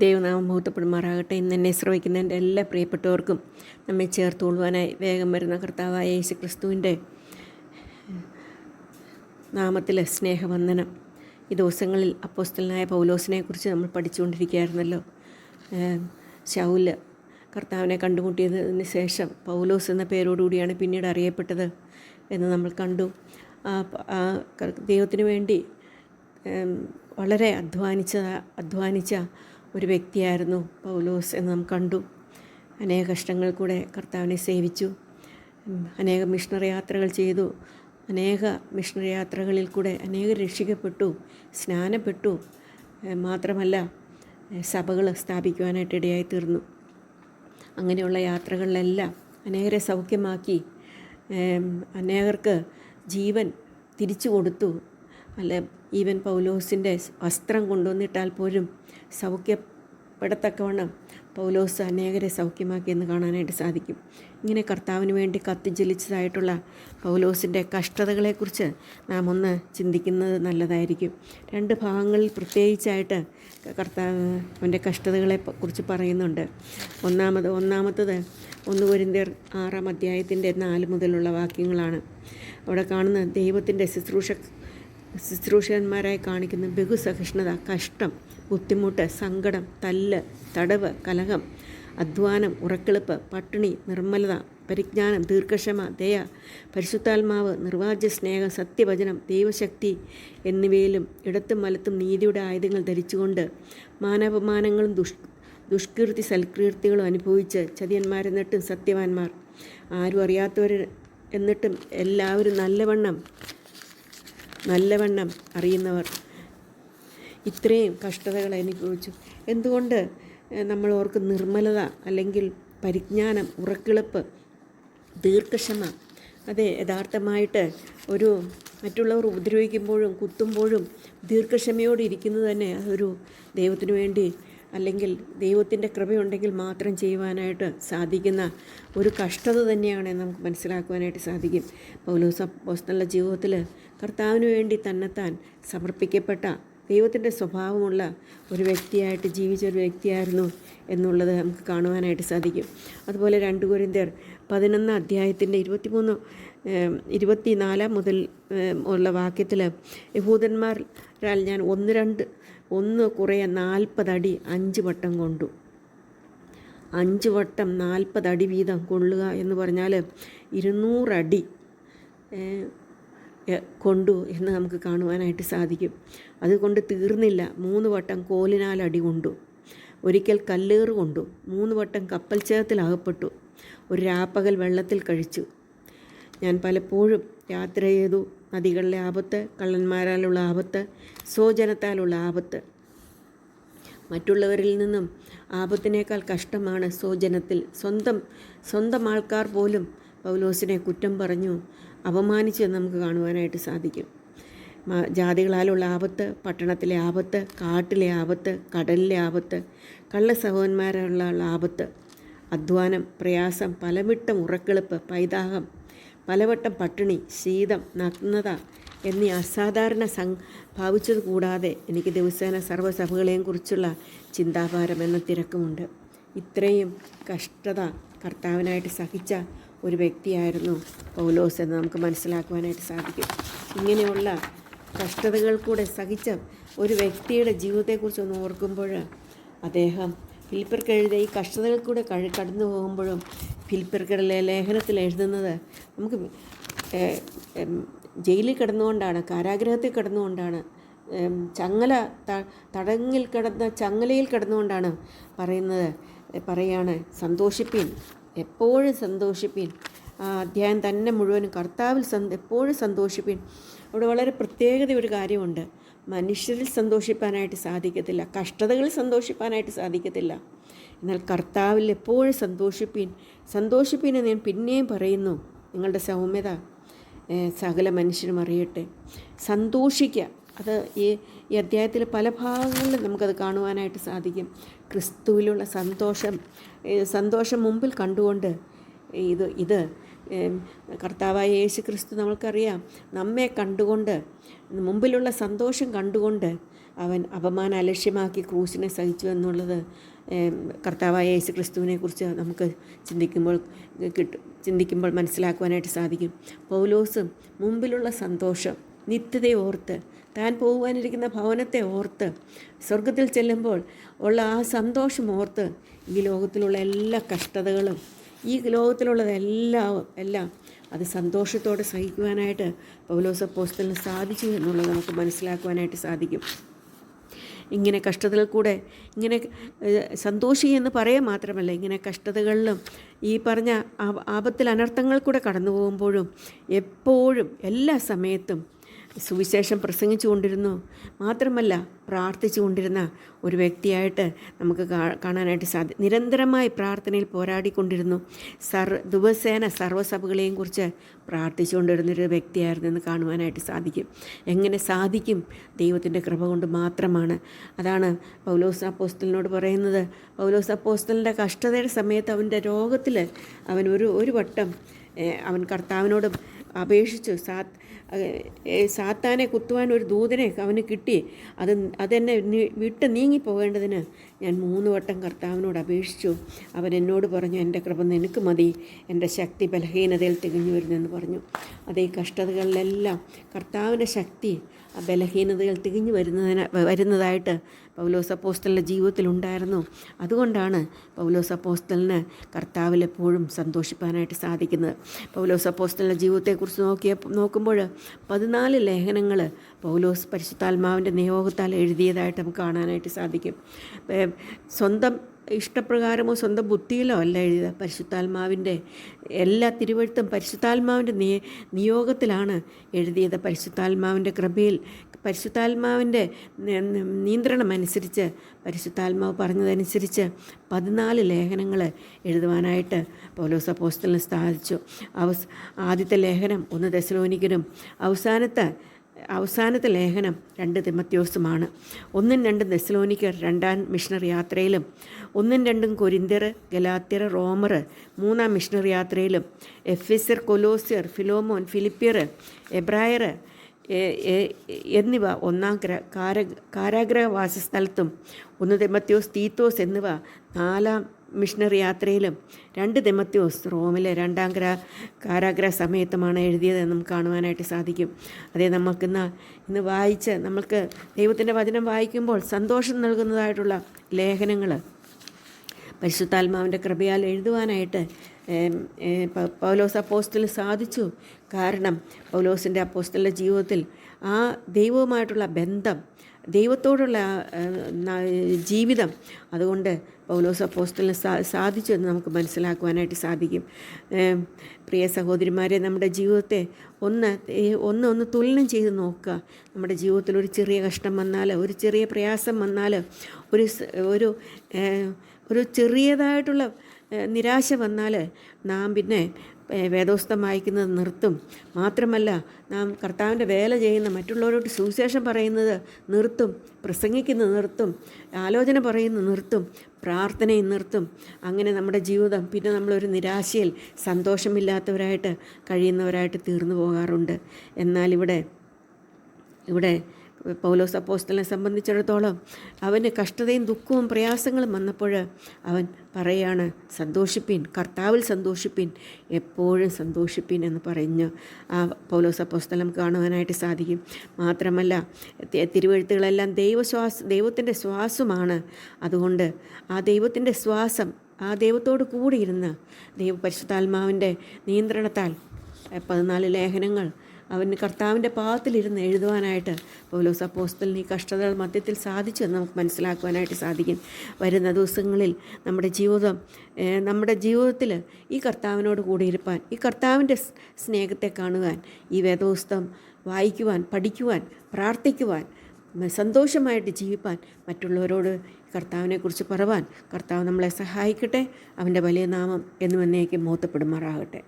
ദൈവനാമം മഹത്വപ്പെടുമാറാകട്ടെ. ഇന്ന് എന്നെ ശ്രവിക്കുന്ന എൻ്റെ എല്ലാ പ്രിയപ്പെട്ടവർക്കും നമ്മെ ചേർത്തുകൊള്ളുവാനായി വേഗം വരുന്ന കർത്താവായ യേശു ക്രിസ്തുവിൻ്റെ നാമത്തിൽ സ്നേഹവന്ദനം. ഈ ദിവസങ്ങളിൽ അപ്പോസ്തലനായ പൗലോസിനെക്കുറിച്ച് നമ്മൾ പഠിച്ചുകൊണ്ടിരിക്കുകയായിരുന്നല്ലോ. ശൗല് കർത്താവിനെ കണ്ടുമുട്ടിയതിന് ശേഷം പൗലോസ് എന്ന പേരോടുകൂടിയാണ് പിന്നീട് അറിയപ്പെട്ടത് എന്ന് നമ്മൾ കണ്ടു. ദൈവത്തിന് വേണ്ടി വളരെ അധ്വാനിച്ച ഒരു വ്യക്തിയായിരുന്നു പൗലോസ് എന്ന് നാം കണ്ടു. അനേക കഷ്ടങ്ങൾ കൂടെ കർത്താവിനെ സേവിച്ചു, അനേക മിഷണറി യാത്രകൾ ചെയ്തു. അനേക മിഷണറി യാത്രകളിൽ കൂടെ അനേകർ രക്ഷിക്കപ്പെട്ടു, സ്നാനപ്പെട്ടു. മാത്രമല്ല സഭകൾ സ്ഥാപിക്കുവാനായിട്ട് ഇടയായി തീർന്നു. അങ്ങനെയുള്ള യാത്രകളിലെല്ലാം അനേകരെ സൗഖ്യമാക്കി, അനേകർക്ക് ജീവൻ തിരിച്ചു കൊടുത്തു. അല്ല, ഈവൻ പൗലോസിൻ്റെ വസ്ത്രം കൊണ്ടുവന്നിട്ടാൽ പോലും സൗഖ്യപ്പെടത്തക്കവണ്ണം പൗലോസ് അനേകരെ സൗഖ്യമാക്കിയെന്ന് കാണാനായിട്ട് സാധിക്കും. ഇങ്ങനെ കർത്താവിന് വേണ്ടി കത്തിജ്വലിച്ചതായിട്ടുള്ള പൗലോസിൻ്റെ കഷ്ടതകളെക്കുറിച്ച് നാം ഒന്ന് ചിന്തിക്കുന്നത് നല്ലതായിരിക്കും. രണ്ട് ഭാഗങ്ങളിൽ പ്രത്യേകിച്ചായിട്ട് കർത്താവ് അവൻ്റെ കഷ്ടതകളെ കുറിച്ച് പറയുന്നുണ്ട്. ഒന്നാമത്തത് 1 കൊരിന്ത്യർ 6-ാം അധ്യായത്തിൻ്റെ 4 മുതലുള്ള വാക്യങ്ങളാണ്. അവിടെ കാണുന്ന ദൈവത്തിൻ്റെ ശുശ്രൂഷകന്മാരായി കാണിക്കുന്ന ബഹുസഹിഷ്ണുത, കഷ്ടം, ബുദ്ധിമുട്ട്, സങ്കടം, തല്ല്, തടവ്, കലഹം, അധ്വാനം, ഉറക്കിളിപ്പ്, പട്ടിണി, നിർമ്മലത, പരിജ്ഞാനം, ദീർഘക്ഷമ, ദയ, പരിശുദ്ധാത്മാവ്, നിർവാജ്യ സ്നേഹം, സത്യവചനം, ദൈവശക്തി എന്നിവയിലും ഇടത്തും വലത്തും നീതിയുടെ ആയുധങ്ങൾ ധരിച്ചുകൊണ്ട് മാനാപമാനങ്ങളും ദുഷ്കീർത്തി സൽകീർത്തികളും അനുഭവിച്ച് ചതിയന്മാരെന്നിട്ടും സത്യവാന്മാർ, ആരും അറിയാത്തവർ എന്നിട്ടും എല്ലാവരും നല്ലവണ്ണം അറിയുന്നവർ, ഇത്രയും കഷ്ടതകൾ അനുഭവിച്ചു. എന്തുകൊണ്ട് നമ്മൾ ഓർക്കും നിർമ്മലത, അല്ലെങ്കിൽ പരിജ്ഞാനം, ഉറക്കിളപ്പ്, ദീർഘക്ഷമ. അതെ, യഥാർത്ഥമായിട്ട് ഒരു മറ്റുള്ളവർ ഉപദ്രവിക്കുമ്പോഴും കുത്തുമ്പോഴും ദീർഘക്ഷമയോടെ ഇരിക്കുന്നത് തന്നെ അതൊരു ദൈവത്തിനു വേണ്ടി, അല്ലെങ്കിൽ ദൈവത്തിൻ്റെ കൃപയുണ്ടെങ്കിൽ മാത്രം ചെയ്യുവാനായിട്ട് സാധിക്കുന്ന ഒരു കഷ്ടത തന്നെയാണ് നമുക്ക് മനസ്സിലാക്കുവാനായിട്ട് സാധിക്കും. പൗലോസ് അപ്പോസ്തലന്റെ ജീവിതത്തിൽ കർത്താവിന് വേണ്ടി തന്നെത്താൻ സമർപ്പിക്കപ്പെട്ട ദൈവത്തിൻ്റെ സ്വഭാവമുള്ള ഒരു വ്യക്തിയായിട്ട് ജീവിച്ച ഒരു വ്യക്തിയായിരുന്നു എന്നുള്ളത് നമുക്ക് കാണുവാനായിട്ട് സാധിക്കും. അതുപോലെ 2 കൊരിന്ത്യർ 11-ാം അധ്യായത്തിൻ്റെ 24 മുതൽ ഉള്ള വാക്യത്തിൽ, യഹൂദന്മാരാൽ ഞാൻ ഒന്ന് കുറേ 40 അടി 5 വട്ടം കൊണ്ടു. 5 വട്ടം 40 അടി വീതം കൊള്ളുക എന്ന് പറഞ്ഞാൽ 200 അടി കൊണ്ടു എന്ന് നമുക്ക് കാണുവാനായിട്ട് സാധിക്കും. അതുകൊണ്ട് തീർന്നില്ല. 3 വട്ടം കോലിനാൽ അടി കൊണ്ടു, ഒരിക്കൽ കല്ലേറ് കൊണ്ടു, 3 വട്ടം കപ്പൽ ചേതത്തിലകപ്പെട്ടു, ഒരു രാപ്പകൽ വെള്ളത്തിൽ കഴിച്ചു. ഞാൻ പലപ്പോഴും യാത്ര ചെയ്തു. നദികളിലെ ആപത്ത്, കള്ളന്മാരാലുള്ള ആപത്ത്, സ്വജനത്താലുള്ള ആപത്ത്. മറ്റുള്ളവരിൽ നിന്നും ആപത്തിനേക്കാൾ കഷ്ടമാണ് സ്വജനത്തിൽ. സ്വന്തം ആൾക്കാർ പോലും പൗലോസിനെ കുറ്റം പറഞ്ഞു, അപമാനിച്ച് നമുക്ക് കാണുവാനായിട്ട് സാധിക്കും. ജാതികളാലുള്ള ആപത്ത്, പട്ടണത്തിലെ ആപത്ത്, കാട്ടിലെ ആപത്ത്, കടലിലെ ആപത്ത്, കള്ളസഹോദരന്മാരുള്ള ആപത്ത്, അധ്വാനം, പ്രയാസം, പലവട്ടം ഉറക്കിളിപ്പ്, പൈതാഹം, പലവട്ടം പട്ടിണി, ശീതം, നഗ്നത എന്നീ അസാധാരണ ഭാവിച്ചത് കൂടാതെ എനിക്ക് ദിവസേന സർവ്വസഭകളെയും കുറിച്ചുള്ള ചിന്താഭാരം എന്ന തിരക്കുമുണ്ട്. ഇത്രയും കഷ്ടത കർത്താവിനായിട്ട് സഹിച്ച ഒരു വ്യക്തിയായിരുന്നു പൗലോസ് എന്ന് നമുക്ക് മനസ്സിലാക്കുവാനായിട്ട് സാധിക്കും. ഇങ്ങനെയുള്ള കഷ്ടതകൾ കൂടെ സഹിച്ച ഒരു വ്യക്തിയുടെ ജീവിതത്തെക്കുറിച്ച് ഒന്ന് ഓർക്കുമ്പോൾ, അദ്ദേഹം ഫിലിപ്പിയർക്ക് എഴുതിയ ഈ കഷ്ടതകൾ കൂടെ കടന്നു പോകുമ്പോഴും ഫിലിപ്പിയർക്കുടെ ലേഖനത്തിൽ എഴുതുന്നത് നമുക്ക് ജയിലിൽ കിടന്നുകൊണ്ടാണ്, കാരാഗ്രഹത്തിൽ കിടന്നുകൊണ്ടാണ്, ചങ്ങലയിൽ കിടന്നുകൊണ്ടാണ് പറയാണ് സന്തോഷിപ്പീൻ, എപ്പോഴും സന്തോഷിപ്പീൻ. ആ അധ്യായം തന്നെ മുഴുവനും കർത്താവിൽ എപ്പോഴും സന്തോഷിപ്പീൻ. അവിടെ വളരെ പ്രത്യേകത ഒരു കാര്യമുണ്ട്. മനുഷ്യരിൽ സന്തോഷിപ്പാനായിട്ട് സാധിക്കത്തില്ല, കഷ്ടതകളിൽ സന്തോഷിപ്പാനായിട്ട് സാധിക്കത്തില്ല. എന്നാൽ കർത്താവിൽ എപ്പോഴും സന്തോഷിപ്പീൻ എന്ന് ഞാൻ പിന്നെയും പറയുന്നു. നിങ്ങളുടെ സൗമ്യത സകല മനുഷ്യരും അറിയട്ടെ. സന്തോഷിക്കുക. അത് ഈ അധ്യായത്തിൽ പല ഭാഗങ്ങളിലും നമുക്കത് കാണുവാനായിട്ട് സാധിക്കും. ക്രിസ്തുവിലുള്ള സന്തോഷം മുമ്പിൽ കണ്ടുകൊണ്ട് ഇത് കർത്താവായ യേശു ക്രിസ്തു, നമ്മൾക്കറിയാം, നമ്മെ കണ്ടുകൊണ്ട്, മുമ്പിലുള്ള സന്തോഷം കണ്ടുകൊണ്ട് അവൻ അപമാനം അലക്ഷ്യമാക്കി ക്രൂശിനെ സഹിച്ചു എന്നുള്ളത് കർത്താവായ യേശു ക്രിസ്തുവിനെ കുറിച്ച് നമുക്ക് ചിന്തിക്കുമ്പോൾ മനസ്സിലാക്കുവാനായിട്ട് സാധിക്കും. പൗലോസ് മുമ്പിലുള്ള സന്തോഷം, നിത്യതയെ ഓർത്ത്, താൻ പോകുവാനിരിക്കുന്ന ഭവനത്തെ ഓർത്ത്, സ്വർഗത്തിൽ ചെല്ലുമ്പോൾ ഉള്ള ആ സന്തോഷം ഓർത്ത് ഈ ലോകത്തിലുള്ള എല്ലാ കഷ്ടതകളും, ഈ ലോകത്തിലുള്ളതെല്ലാം അത് സന്തോഷത്തോടെ സഹിക്കുവാനായിട്ട് പൗലോസ് അപ്പോസ്തലന് സാധിച്ചു എന്നുള്ളത് നമുക്ക് മനസ്സിലാക്കുവാനായിട്ട് സാധിക്കും. ഇങ്ങനെ കഷ്ടതകൾ കൂടെ ഇങ്ങനെ സന്തോഷിയെന്ന് പറയുക മാത്രമല്ല, ഇങ്ങനെ കഷ്ടതകളിലും ഈ പറഞ്ഞ ആപത്തിൽ അനർത്ഥങ്ങൾ കൂടെ കടന്നു പോകുമ്പോഴും എപ്പോഴും എല്ലാ സമയത്തും സുവിശേഷം പ്രസംഗിച്ചു കൊണ്ടിരുന്നു, മാത്രമല്ല പ്രാർത്ഥിച്ചു കൊണ്ടിരുന്ന ഒരു വ്യക്തിയായിട്ട് നമുക്ക് കാണാനായിട്ട് സാധിക്കും. നിരന്തരമായി പ്രാർത്ഥനയിൽ പോരാടിക്കൊണ്ടിരുന്നു. ദിവസേന സർവ്വസഭകളെയും കുറിച്ച് പ്രാർത്ഥിച്ചുകൊണ്ടിരുന്നൊരു വ്യക്തിയായിരുന്നു എന്ന് കാണുവാനായിട്ട് സാധിക്കും. എങ്ങനെ സാധിക്കും? ദൈവത്തിൻ്റെ കൃപ കൊണ്ട് മാത്രമാണ്. അതാണ് പൗലോസ് അപ്പോസ്തലനോട് പറയുന്നത്. പൗലോസ് അപ്പോസ്തലൻ്റെ കഷ്ടതയുടെ സമയത്ത് അവൻ്റെ രോഗത്തിൽ അവൻ ഒരു വട്ടം അവൻ കർത്താവിനോട് അപേക്ഷിച്ചു. സാത്താനെ കുത്തുവാൻ ഒരു ദൂതനെ അവന് കിട്ടി. അതെന്നെ വിട്ട് നീങ്ങിപ്പോകേണ്ടതിന് ഞാൻ 3 വട്ടം കർത്താവിനോട് അപേക്ഷിച്ചു. അവൻ എന്നോട് പറഞ്ഞു, എൻ്റെ കൃപ നിനക്ക് മതി, എൻ്റെ ശക്തി ബലഹീനതയിൽ തികഞ്ഞു വരുന്നെന്ന് പറഞ്ഞു. അതേ കഷ്ടതകളിലെല്ലാം കർത്താവിൻ്റെ ശക്തി ആ ബലഹീനതകൾ തികഞ്ഞു വരുന്നതായിട്ട് പൗലോസ് അപ്പോസ്തലൻ്റെ ജീവിതത്തിലുണ്ടായിരുന്നു. അതുകൊണ്ടാണ് പൗലോസ് അപ്പോസ്തലന് കർത്താവിൽ എപ്പോഴും സന്തോഷിപ്പാനായിട്ട് സാധിക്കുന്നത്. പൗലോസ് അപ്പോസ്തലൻ്റെ ജീവിതത്തെക്കുറിച്ച് നോക്കുമ്പോൾ 14 ലേഖനങ്ങൾ പൗലോസ് പരിശുദ്ധാത്മാവിൻ്റെ നിയോഗത്താൽ എഴുതിയതായിട്ട് നമുക്ക് കാണാനായിട്ട് സാധിക്കും. സ്വന്തം ഇഷ്ടപ്രകാരമോ സ്വന്തം ബുദ്ധിയിലോ അല്ല എഴുതിയത്. പരിശുദ്ധാത്മാവിൻ്റെ എല്ലാ തിരുവഴുത്തും പരിശുദ്ധാത്മാവിൻ്റെ നിയോഗത്തിലാണ് എഴുതിയത്. പരിശുദ്ധാത്മാവിൻ്റെ കൃപയിൽ, പരിശുദ്ധാത്മാവിൻ്റെ നിയന്ത്രണം അനുസരിച്ച്, പരിശുദ്ധാത്മാവ് പറഞ്ഞതനുസരിച്ച് 14 ലേഖനങ്ങൾ എഴുതുവാനായിട്ട് പൗലോസ് അപ്പോസ്തലന് സാധിച്ചു. ആദ്യത്തെ ലേഖനം 1 തെസ്സലോനിക്കരും അവസാനത്തെ ലേഖനം 2 തിമത്യോസുമാണ്. 1ഉം 2ഉം തെസ്സലോനിക്കർ 2ആം മിഷണറി യാത്രയിലും, 1ഉം 2ഉം കൊരിന്ത്യർ, ഗലാത്യർ, റോമർ 3ആം മിഷണറി യാത്രയിലും, എഫെസ്യർ, കൊലോസ്യർ, ഫിലോമോൻ, ഫിലിപ്പിയർ, എബ്രായർ എന്നിവ 1ആം കാരാഗ്രഹവാസസ്ഥലത്തും, 1 തിമത്യോസ്, തീത്തോസ് എന്നിവ 4ആം മിഷണറി യാത്രയിലും, 2 തിമത്യോസ് റോമിലെ 2ആം കാരാഗ്രഹ സമയത്തുമാണ് എഴുതിയതെന്ന് നമുക്ക് കാണുവാനായിട്ട് സാധിക്കും. അതേ ഇന്ന് വായിച്ച് നമ്മൾക്ക് ദൈവത്തിൻ്റെ വചനം വായിക്കുമ്പോൾ സന്തോഷം നൽകുന്നതായിട്ടുള്ള ലേഖനങ്ങൾ പരിശുദ്ധാത്മാവിൻ്റെ കൃപയാൽ എഴുതുവാനായിട്ട് പൗലോസ് അപ്പോസ്തലന് സാധിച്ചു. കാരണം പൗലോസിൻ്റെ അപ്പോസ്തലൻ്റെ ജീവിതത്തിൽ ആ ദൈവവുമായിട്ടുള്ള ബന്ധം, ദൈവത്തോടുള്ള ജീവിതം, അതുകൊണ്ട് പൗലോസ് അപ്പോസ്തലന് സാധിച്ചു എന്ന് നമുക്ക് മനസ്സിലാക്കുവാനായിട്ട് സാധിക്കും. പ്രിയ സഹോദരിമാരെ, നമ്മുടെ ജീവിതത്തെ ഒന്ന് തുലനം ചെയ്ത് നോക്കുക. നമ്മുടെ ജീവിതത്തിൽ ഒരു ചെറിയ കഷ്ടം വന്നാൽ, ഒരു ചെറിയ പ്രയാസം വന്നാൽ, ഒരു ചെറിയതായിട്ടുള്ള നിരാശ വന്നാൽ നാം പിന്നെ വേദോസ്തം വായിക്കുന്നത് നിർത്തും. മാത്രമല്ല, നാം കർത്താവിൻ്റെ വേല ചെയ്യുന്ന, മറ്റുള്ളവരോട് സുവിശേഷം പറയുന്നത് നിർത്തും, പ്രസംഗിക്കുന്നത് നിർത്തും, ആലോചന പറയുന്നത് നിർത്തും, പ്രാർത്ഥനയും നിർത്തും. അങ്ങനെ നമ്മുടെ ജീവിതം പിന്നെ നമ്മളൊരു നിരാശയിൽ സന്തോഷമില്ലാത്തവരായിട്ട് കഴിയുന്നവരായിട്ട് തീർന്നു പോകാറുണ്ട്. എന്നാൽ ഇവിടെ പൗലോസ് അപ്പോസ്തലനെ സംബന്ധിച്ചിടത്തോളം അവന് കഷ്ടതയും ദുഃഖവും പ്രയാസങ്ങളും വന്നപ്പോൾ അവൻ പറയാണ്, സന്തോഷിപ്പിൻ, കർത്താവിൽ സന്തോഷിപ്പിൻ, എപ്പോഴും സന്തോഷിപ്പിൻ എന്ന് പറഞ്ഞ് ആ പൗലോസ് അപ്പോസ്തലൻ കാണുവാനായിട്ട് സാധിക്കും. മാത്രമല്ല, തിരുവെഴുത്തുകളെല്ലാം ദൈവത്തിൻ്റെ ശ്വാസമാണ്. അതുകൊണ്ട് ആ ദൈവത്തിൻ്റെ ശ്വാസം, ആ ദൈവത്തോട് കൂടിയിരുന്ന് പരിശുദ്ധാത്മാവിൻ്റെ നിയന്ത്രണത്താൽ 14 ലേഖനങ്ങൾ അവന് കർത്താവിൻ്റെ പാദത്തിലിരുന്ന് എഴുതുവാനായിട്ട് പൗലോസ് അപ്പോസ്തലന് ഈ കഷ്ടതകൾ മധ്യത്തിൽ സാധിച്ചു എന്ന് നമുക്ക് മനസ്സിലാക്കുവാനായിട്ട് സാധിക്കും. വരുന്ന ദിവസങ്ങളിൽ നമ്മുടെ ജീവിതത്തിൽ ഈ കർത്താവിനോട് കൂടി ഇരുപ്പാൻ, ഈ കർത്താവിൻ്റെ സ്നേഹത്തെ കാണുവാൻ, ഈ വേദോസ്തം വായിക്കുവാൻ, പഠിക്കുവാൻ, പ്രാർത്ഥിക്കുവാൻ, സന്തോഷമായിട്ട് ജീവിപ്പാൻ, മറ്റുള്ളവരോട് കർത്താവിനെക്കുറിച്ച് പറവാൻ കർത്താവ് നമ്മളെ സഹായിക്കട്ടെ. അവൻ്റെ വലിയ നാമം എന്നും എന്നേക്കും മഹത്വപ്പെടുമാറാകട്ടെ.